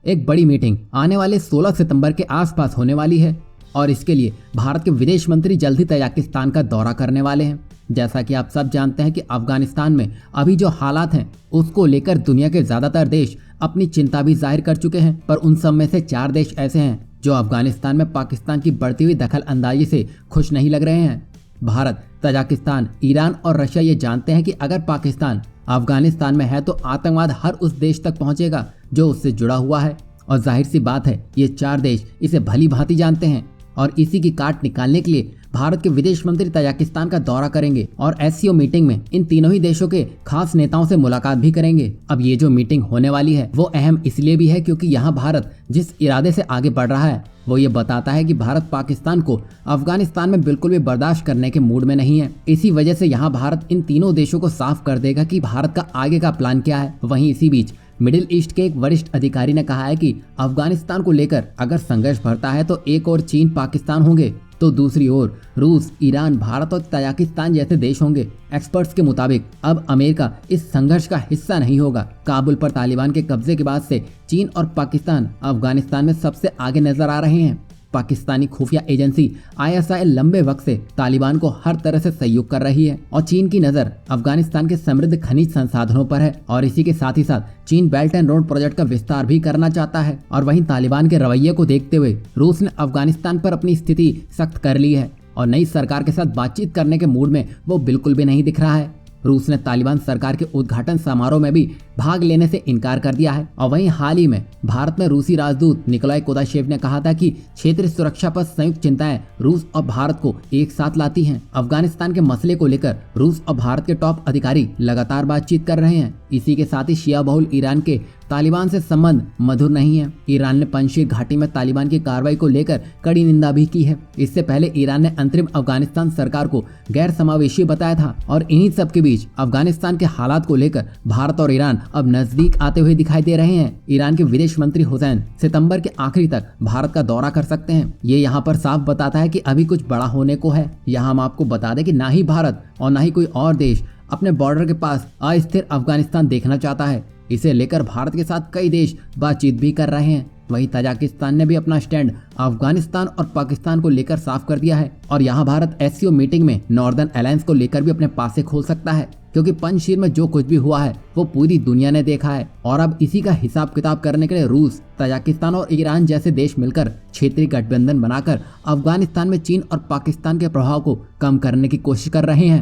एक बड़ी मीटिंग आने वाले 16 सितंबर के आसपास होने वाली है और इसके लिए भारत के विदेश मंत्री जल्द ही तजाकिस्तान का दौरा करने वाले हैं। जैसा कि आप सब जानते हैं कि अफगानिस्तान में अभी जो हालात हैं उसको लेकर दुनिया के ज्यादातर देश अपनी चिंता भी जाहिर कर चुके हैं, पर उन सब में से 4 देश ऐसे हैं जो अफगानिस्तान में पाकिस्तान की बढ़ती हुई दखल अंदाजी से खुश नहीं लग रहे हैं। भारत, तजाकिस्तान, ईरान और रशिया ये जानते हैं कि अगर पाकिस्तान अफगानिस्तान में है तो आतंकवाद हर उस देश तक पहुंचेगा जो उससे जुड़ा हुआ है, और जाहिर सी बात है ये 4 देश इसे भली भांति जानते हैं और इसी की काट निकालने के लिए भारत के विदेश मंत्री तजाकिस्तान का दौरा करेंगे और एससीओ मीटिंग में इन तीनों ही देशों के खास नेताओं से मुलाकात भी करेंगे। अब ये जो मीटिंग होने वाली है वो अहम इसलिए भी है क्योंकि यहाँ भारत जिस इरादे से आगे बढ़ रहा है वो ये बताता है कि भारत पाकिस्तान को अफगानिस्तान में बिल्कुल भी बर्दाश्त करने के मूड में नहीं है। इसी वजह से यहाँ भारत इन तीनों देशों को साफ कर देगा कि भारत का आगे का प्लान क्या है। वहीं इसी बीच मिडिल ईस्ट के एक वरिष्ठ अधिकारी ने कहा है कि अफगानिस्तान को लेकर अगर संघर्ष बढ़ता है तो एक और चीन पाकिस्तान होंगे तो दूसरी ओर रूस, ईरान, भारत और तजाकिस्तान जैसे देश होंगे। एक्सपर्ट्स के मुताबिक अब अमेरिका इस संघर्ष का हिस्सा नहीं होगा। काबुल पर तालिबान के कब्जे के बाद से चीन और पाकिस्तान अफगानिस्तान में सबसे आगे नजर आ रहे हैं। पाकिस्तानी खुफिया एजेंसी आईएसआई लंबे वक्त से तालिबान को हर तरह से सहयोग कर रही है और चीन की नजर अफगानिस्तान के समृद्ध खनिज संसाधनों पर है और इसी के साथ ही साथ चीन बेल्ट एंड रोड प्रोजेक्ट का विस्तार भी करना चाहता है। और वहीं तालिबान के रवैये को देखते हुए रूस ने अफगानिस्तान पर अपनी स्थिति सख्त कर ली है और नई सरकार के साथ बातचीत करने के मूड में वो बिल्कुल भी नहीं दिख रहा है। रूस ने तालिबान सरकार के उद्घाटन समारोह में भी भाग लेने से इनकार कर दिया है। और वहीं हाल ही में भारत में रूसी राजदूत निकोलाई कुदाशेव ने कहा था कि क्षेत्रीय सुरक्षा पर संयुक्त चिंताएं रूस और भारत को एक साथ लाती हैं। अफगानिस्तान के मसले को लेकर रूस और भारत के टॉप अधिकारी लगातार बातचीत कर रहे हैं। इसी के साथ ही शिया बहुल ईरान के तालिबान से संबंध मधुर नहीं है। ईरान ने पंजशीर घाटी में तालिबान की कार्रवाई को लेकर कड़ी निंदा भी की है। इससे पहले ईरान ने अंतरिम अफगानिस्तान सरकार को गैर समावेशी बताया था और इन्हीं सब के बीच अफगानिस्तान के हालात को लेकर भारत और ईरान अब नजदीक आते हुए दिखाई दे रहे हैं। ईरान के विदेश मंत्री हुसैन सितंबर के आखिरी तक भारत का दौरा कर सकते हैं। ये यहाँ पर साफ बताता है कि अभी कुछ बड़ा होने को है। यहाँ हम आपको बता दें कि ना ही भारत और ना ही कोई और देश अपने बॉर्डर के पास अस्थिर अफगानिस्तान देखना चाहता है। इसे लेकर भारत के साथ कई देश बातचीत भी कर रहे हैं। वहीं तजाकिस्तान ने भी अपना स्टैंड अफगानिस्तान और पाकिस्तान को लेकर साफ कर दिया है और यहाँ भारत एससीओ मीटिंग में नॉर्दर्न अलायंस को लेकर भी अपने पासे खोल सकता है, क्योंकि पंजशीर में जो कुछ भी हुआ है वो पूरी दुनिया ने देखा है और अब इसी का हिसाब किताब करने के लिए रूस, तजाकिस्तान और ईरान जैसे देश मिलकर क्षेत्रीय गठबंधन बनाकर अफगानिस्तान में चीन और पाकिस्तान के प्रभाव को कम करने की कोशिश कर रहे हैं।